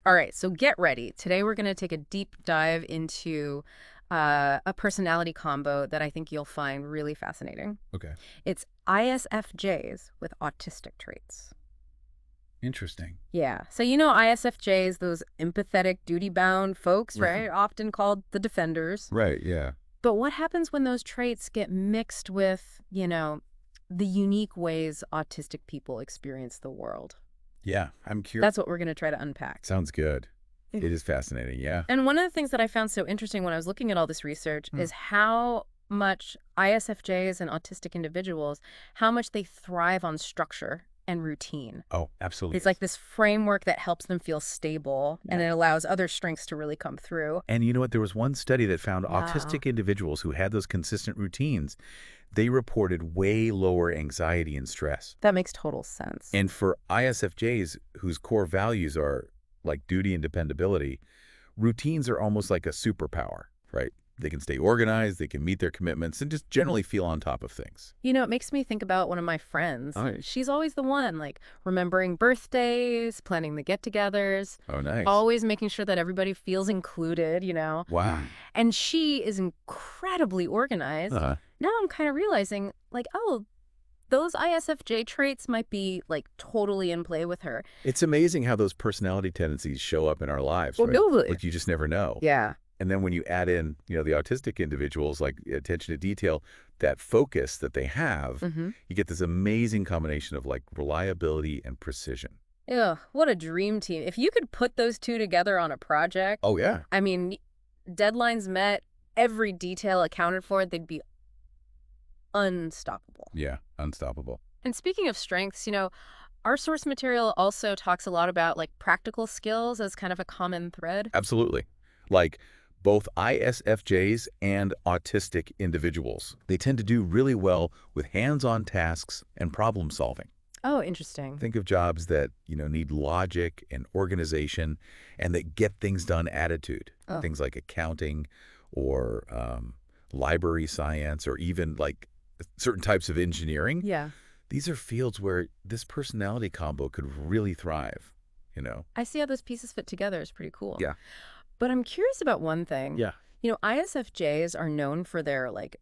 All right, so get ready. Today we're going to take a deep dive into a personality combo that I think you'll find really fascinating. Okay. It's ISFJs with autistic traits. Interesting. Yeah. So you know ISFJs, those empathetic, duty-bound folks, Right. right? Often called the defenders. Right, yeah. But what happens when those traits get mixed with, the unique ways autistic people experience the world? Yeah, I'm curious. That's what we're going to try to unpack. Sounds good. It is fascinating, yeah. And one of the things that I found so interesting when I was looking at all this research is how much ISFJs and autistic individuals, how much they thrive on structure and routine. Oh, absolutely. It's like this framework that helps them feel stable, and it allows other strengths to really come through. And you know what? There was one study that found Wow. autistic individuals who had those consistent routines, they reported way lower anxiety and stress. That makes total sense. And for ISFJs whose core values are like duty and dependability, routines are almost like a superpower, right? They can stay organized, they can meet their commitments, and just generally feel on top of things. It makes me think about one of my friends. Oh. She's always the one, like, remembering birthdays, planning the get-togethers, Oh, nice. always making sure that everybody feels included, Wow. And she is incredibly organized. Uh-huh. Now I'm kind of realizing, like, oh, those ISFJ traits might be, like, totally in play with her. It's amazing how those personality tendencies show up in our lives, Well, right? totally. Like you just never know. Yeah. And then when you add in, the autistic individuals, like attention to detail, that focus that they have, you get this amazing combination of like reliability and precision. Ugh, what a dream team. If you could put those two together on a project, Oh, yeah. I mean, deadlines met, every detail accounted for, they'd be unstoppable. Yeah, unstoppable. And speaking of strengths, our source material also talks a lot about like practical skills as kind of a common thread. Absolutely. Like both ISFJs and autistic individuals, they tend to do really well with hands-on tasks and problem solving. Oh, interesting. Think of jobs that, need logic and organization and that get things done attitude. Oh. Things like accounting or library science or even like certain types of engineering. Yeah. These are fields where this personality combo could really thrive, I see how those pieces fit together. It's pretty cool. Yeah. But I'm curious about one thing. Yeah. ISFJs are known for their like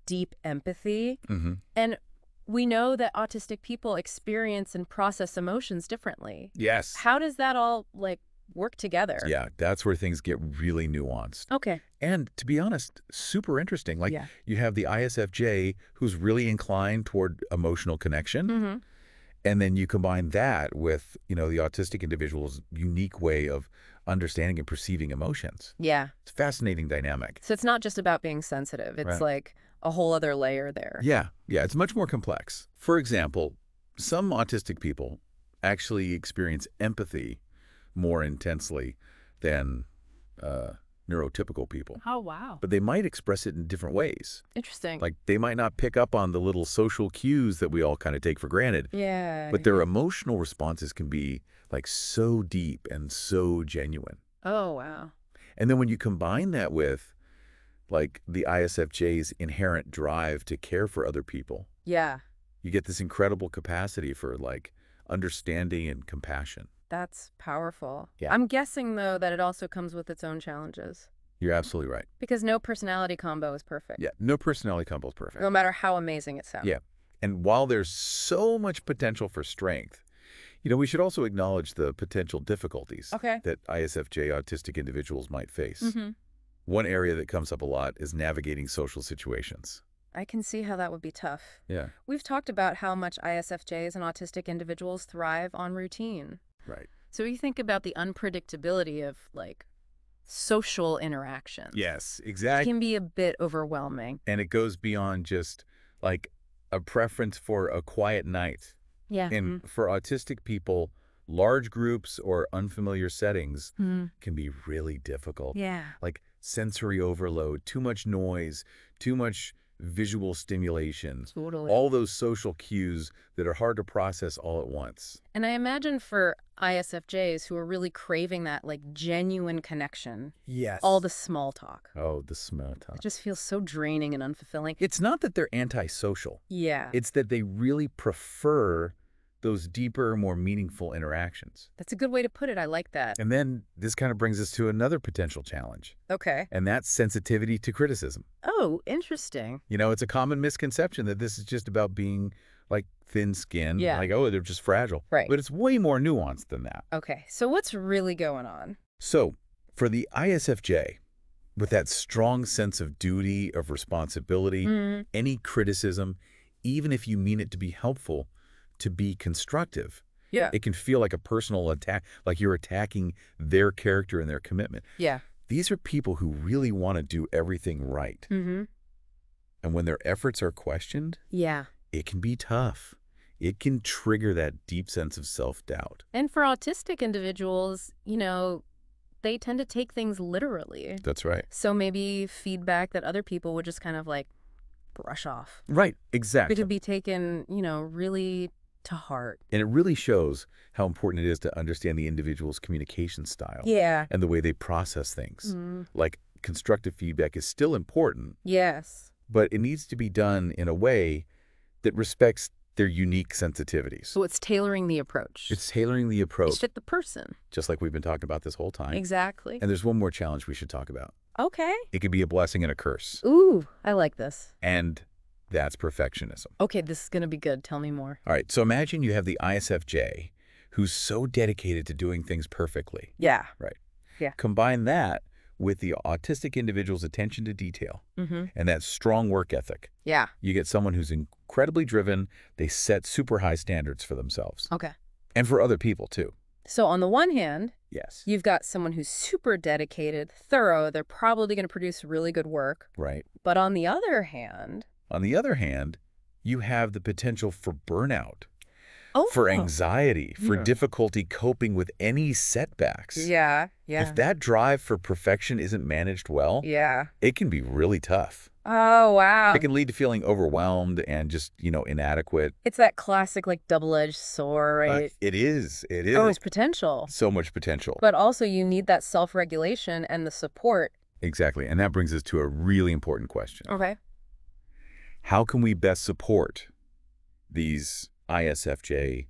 deep empathy. Mm-hmm. And we know that autistic people experience and process emotions differently. Yes. How does that all like work together? Yeah, that's where things get really nuanced. Okay. And to be honest, super interesting. Like Yeah. you have the ISFJ who's really inclined toward emotional connection. Mm-hmm. And then you combine that with, the autistic individual's unique way of understanding and perceiving emotions. Yeah. It's a fascinating dynamic. So it's not just about being sensitive. It's Right. like a whole other layer there. Yeah, it's much more complex. For example, some autistic people actually experience empathy more intensely than neurotypical people. Oh, wow. But they might express it in different ways. Interesting. Like they might not pick up on the little social cues that we all kind of take for granted. Yeah. But their emotional responses can be like so deep and so genuine. Oh, wow. And then when you combine that with like the ISFJ's inherent drive to care for other people, Yeah. you get this incredible capacity for like understanding and compassion. That's powerful. Yeah. I'm guessing, though, that it also comes with its own challenges. You're absolutely right. Because no personality combo is perfect. Yeah, no personality combo is perfect. No matter how amazing it sounds. Yeah. And while there's so much potential for strength, we should also acknowledge the potential difficulties Okay. that ISFJ autistic individuals might face. Mm-hmm. One area that comes up a lot is navigating social situations. I can see how that would be tough. Yeah. We've talked about how much ISFJs and autistic individuals thrive on routine. Right. So you think about the unpredictability of, like, social interactions. Yes, It exactly. can be a bit overwhelming. And it goes beyond just like a preference for a quiet night. Yeah. And for autistic people, large groups or unfamiliar settings can be really difficult. Yeah. Like sensory overload, too much noise, too much visual stimulation, Totally. all those social cues that are hard to process all at once. And I imagine for ISFJs who are really craving that, like, genuine connection, Yes. all the small talk, Oh, the small talk. it just feels so draining and unfulfilling. It's not that they're antisocial. Yeah. It's that they really prefer those deeper, more meaningful interactions. That's a good way to put it. I like that. And then this kind of brings us to another potential challenge, Okay. and that's sensitivity to criticism. Oh, interesting. It's a common misconception that this is just about being like thin-skinned, Yeah. like, oh, they're just fragile. Right. But it's way more nuanced than that. Okay. So what's really going on? So for the ISFJ, with that strong sense of duty, of responsibility, any criticism, even if you mean it to be helpful, to be constructive, Yeah. it can feel like a personal attack, like you're attacking their character and their commitment. Yeah. These are people who really want to do everything right. Mm-hmm. And when their efforts are questioned, Yeah. it can be tough. It can trigger that deep sense of self-doubt. And for autistic individuals, they tend to take things literally. That's right. So maybe feedback that other people would just kind of like brush off. Right, It exactly. could be taken, really to heart. And it really shows how important it is to understand the individual's communication style Yeah. and the way they process things. Mm. Like, constructive feedback is still important, Yes. but it needs to be done in a way that respects their unique sensitivities. So it's tailoring the approach. It's tailoring the It's approach, fit the person. just like we've been talking about this whole time. Exactly. And there's one more challenge we should talk about. Okay. It could be a blessing and a curse. Ooh, I like this. And that's perfectionism. Okay, this is going to be good. Tell me more. All right, so imagine you have the ISFJ who's so dedicated to doing things perfectly. Yeah. Right. Yeah. Combine that with the autistic individual's attention to detail Mm-hmm. and that strong work ethic. Yeah. You get someone who's incredibly driven. They set super high standards for themselves Okay. and for other people, too. So on the one hand, Yes. you've got someone who's super dedicated, thorough. They're probably going to produce really good work. Right. But on the other hand... On the other hand, you have the potential for burnout, Oh. for anxiety, for Yeah. difficulty coping with any setbacks. Yeah. Yeah. If that drive for perfection isn't managed well, Yeah. it can be really tough. Oh, wow. It can lead to feeling overwhelmed and just, inadequate. It's that classic, double-edged sword, right? It is. It is. Oh, it's potential. So much potential. But also you need that self-regulation and the support. Exactly. And that brings us to a really important question. Okay. How can we best support these ISFJ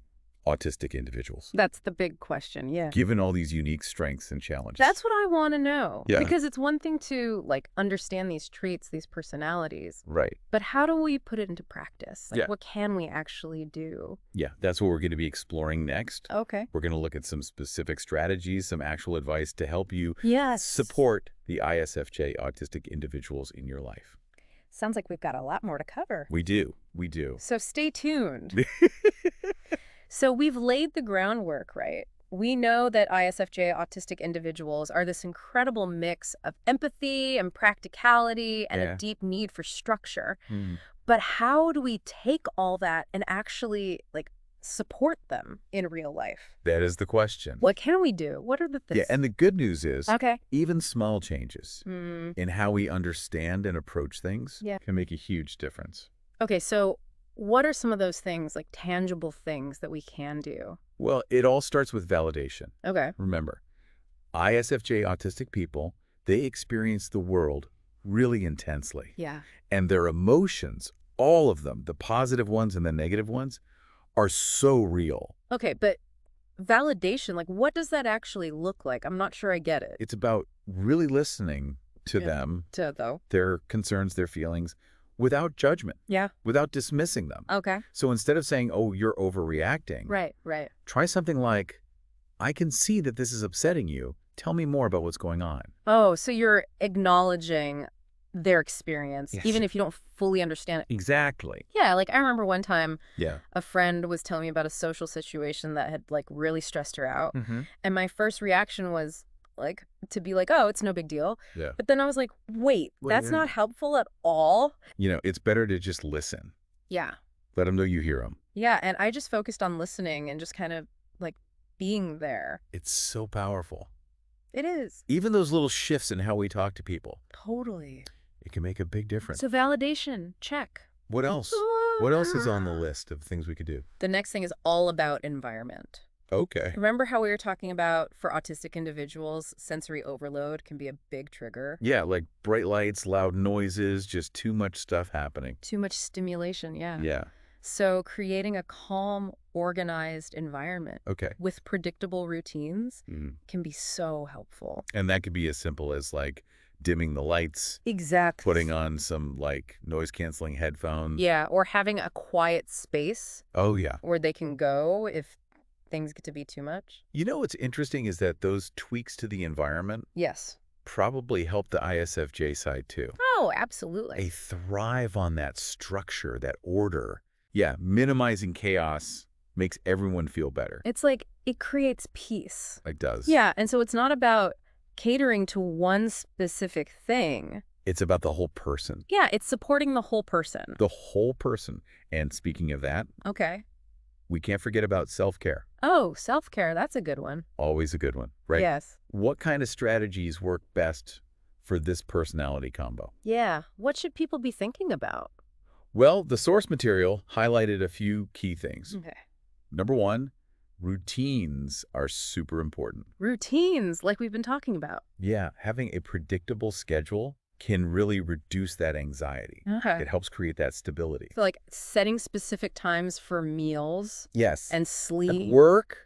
autistic individuals, That's the big question, yeah. given all these unique strengths and challenges? That's what I want to know. Yeah. Because it's one thing to, understand these traits, these personalities, Right. but how do we put it into practice? Yeah. What can we actually do? Yeah, that's what we're going to be exploring next. Okay. We're going to look at some specific strategies, some actual advice to help you Yes. support the ISFJ autistic individuals in your life. Sounds like we've got a lot more to cover. We do. We do. So stay tuned. So we've laid the groundwork, right? We know that ISFJ autistic individuals are this incredible mix of empathy and practicality and Yeah. a deep need for structure. Hmm. But how do we take all that and actually, support them in real life? That is the question. What can we do? What are the things? Yeah, and the good news is Okay. even small changes Mm. in how we understand and approach things Yeah. can make a huge difference. Okay, so what are some of those things, tangible things that we can do? Well, it all starts with validation. Okay. Remember, ISFJ autistic people, they experience the world really intensely. Yeah. And their emotions, all of them, the positive ones and the negative ones, are so real. Okay, but validation, what does that actually look like? I'm not sure I get it. It's about really listening to Yeah. them, Though. their concerns, their feelings, without judgment, Yeah. without dismissing them. Okay. So instead of saying, oh, you're overreacting, Right. try something like, I can see that this is upsetting you. Tell me more about what's going on. Oh, so you're acknowledging their experience, Yes. even if you don't fully understand it. Exactly. Yeah, I remember one time Yeah. a friend was telling me about a social situation that had really stressed her out. Mm-hmm. And my first reaction was to be oh, it's no big deal. Yeah. But then I was like, wait, that's Wait. not helpful at all. It's better to just listen. Yeah. Let them know you hear them. Yeah, and I just focused on listening and just kind of being there. It's so powerful. It is. Even those little shifts in how we talk to people, Totally. it can make a big difference. So validation, check. What else? What else is on the list of things we could do? The next thing is all about environment. Okay. Remember how we were talking about for autistic individuals, sensory overload can be a big trigger? Yeah, like bright lights, loud noises, just too much stuff happening. Too much stimulation, yeah. Yeah. So creating a calm, organized environment Okay. with predictable routines Mm. can be so helpful. And that could be as simple as like dimming the lights, Exactly. putting on some like noise-canceling headphones. Yeah, or having a quiet space Oh, yeah. where they can go if things get to be too much. You know what's interesting is that those tweaks to the environment Yes. probably help the ISFJ side too. Oh, absolutely. They thrive on that structure, that order. Yeah, minimizing chaos makes everyone feel better. It's like it creates peace. It does. Yeah, and so it's not about catering to one specific thing. It's about the whole person. Yeah, it's supporting the whole person. The whole person. And speaking of that, Okay. we can't forget about self-care. Oh, self-care, that's a good one. Always a good one, right? Yes. What kind of strategies work best for this personality combo? Yeah, what should people be thinking about? Well, the source material highlighted a few key things. Okay. Number one, routines are super important. Routines, like we've been talking about. Yeah, having a predictable schedule can really reduce that anxiety. Okay. It helps create that stability. So like setting specific times for meals Yes. and sleep. Work,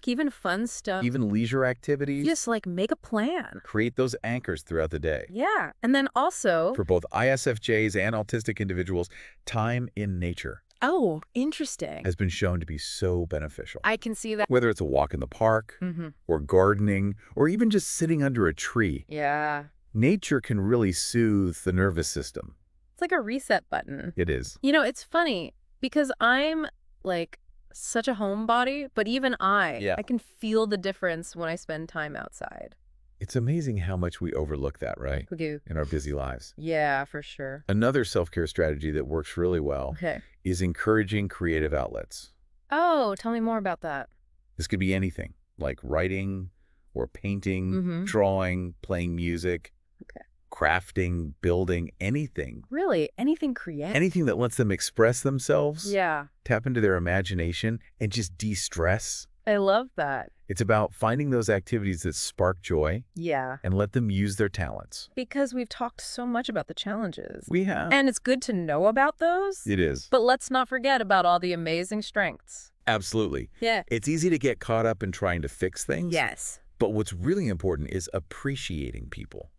Even fun stuff. even leisure activities. Just like make a plan. Create those anchors throughout the day. Yeah. And then also... For both ISFJs and autistic individuals, time in nature Oh, interesting. has been shown to be so beneficial. I can see that. Whether it's a walk in the park, or gardening, or even just sitting under a tree, Yeah. nature can really soothe the nervous system. It's like a reset button. It is. You know, it's funny because I'm like such a homebody, but even I can feel the difference when I spend time outside. It's amazing how much we overlook that, right? We do. In our busy lives. Yeah, for sure. Another self-care strategy that works really well Okay. is encouraging creative outlets. Oh, tell me more about that. This could be anything, like writing or painting, drawing, playing music, Okay. crafting, building, anything. Really? Anything creative? Anything that lets them express themselves, Yeah. tap into their imagination, and just de-stress. I love that. It's about finding those activities that spark joy Yeah. and let them use their talents. Because we've talked so much about the challenges. We have. And it's good to know about those. It is. But let's not forget about all the amazing strengths. Absolutely. Yeah. It's easy to get caught up in trying to fix things. Yes. But what's really important is appreciating people,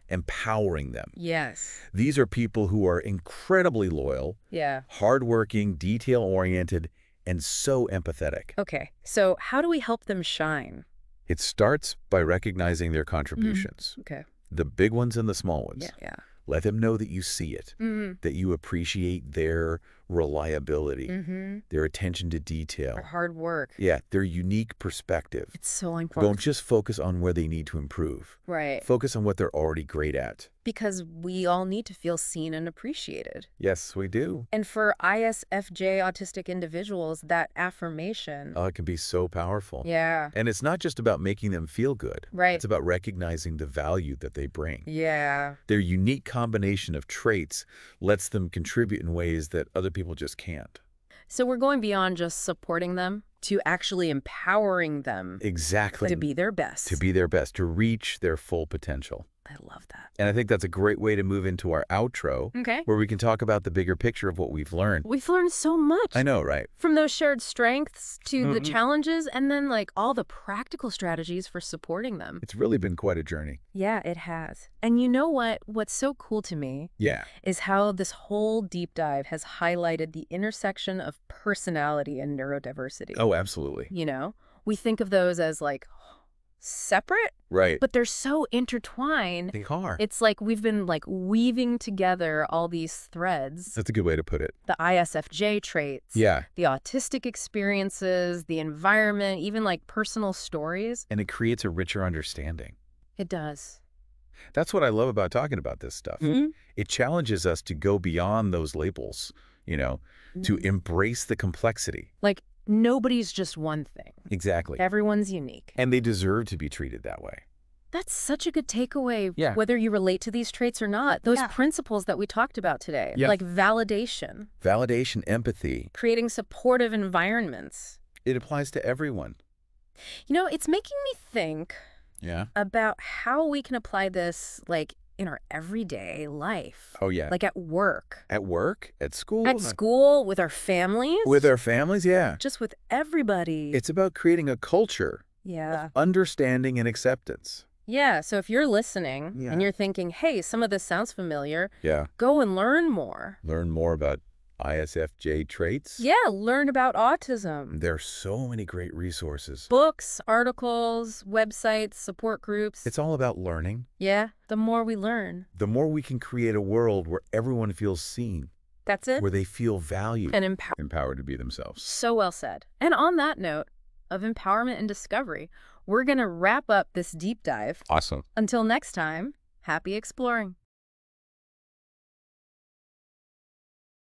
empowering them. Yes. These are people who are incredibly loyal, Yeah. hardworking, detail-oriented, and so empathetic. Okay. So how do we help them shine? It starts by recognizing their contributions, Okay. the big ones and the small ones. Yeah. Let them know that you see it, that you appreciate their reliability, their attention to detail. Our hard work. Yeah, their unique perspective. It's so important. Don't just focus on where they need to improve. Right. Focus on what they're already great at. Because we all need to feel seen and appreciated. Yes, we do. And for ISFJ autistic individuals, that affirmation. Oh, it can be so powerful. Yeah. And it's not just about making them feel good. Right. It's about recognizing the value that they bring. Yeah. Their unique combination of traits lets them contribute in ways that other people just can't. So we're going beyond just supporting them to actually empowering them. Exactly. To be their best. To be their best, to reach their full potential. I love that. And I think that's a great way to move into our outro, Okay. where we can talk about the bigger picture of what we've learned. We've learned so much. I know, right? From those shared strengths to the challenges and then like all the practical strategies for supporting them. It's really been quite a journey. Yeah, it has. And you know what? What's so cool to me Yeah. is how this whole deep dive has highlighted the intersection of personality and neurodiversity. Oh, absolutely. You know, we think of those as like separate, Right. but they're so intertwined. They are. It's like we've been like weaving together all these threads. That's a good way to put it. The ISFJ traits. Yeah. The autistic experiences, the environment, even like personal stories. And it creates a richer understanding. It does. That's what I love about talking about this stuff. It challenges us to go beyond those labels, you know, to embrace the complexity. Like nobody's just one thing. Exactly. Everyone's unique. And they deserve to be treated that way. That's such a good takeaway, Yeah. whether you relate to these traits or not. Those principles that we talked about today, Yeah. like validation, Validation, empathy, creating supportive environments. it applies to everyone. You know, it's making me think Yeah. about how we can apply this like in our everyday life. Oh, yeah. Like at work. At work? At school? At school, with our families. With our families, yeah. Just with everybody. It's about creating a culture of understanding and acceptance. Yeah, so if you're listening and you're thinking, hey, some of this sounds familiar, go and learn more. Learn more about ISFJ traits? Yeah, learn about autism. There are so many great resources. Books, articles, websites, support groups. It's all about learning. Yeah, the more we learn, the more we can create a world where everyone feels seen. That's it. Where they feel valued. And empowered to be themselves. So well said. And on that note of empowerment and discovery, we're going to wrap up this deep dive. Awesome. Until next time, happy exploring.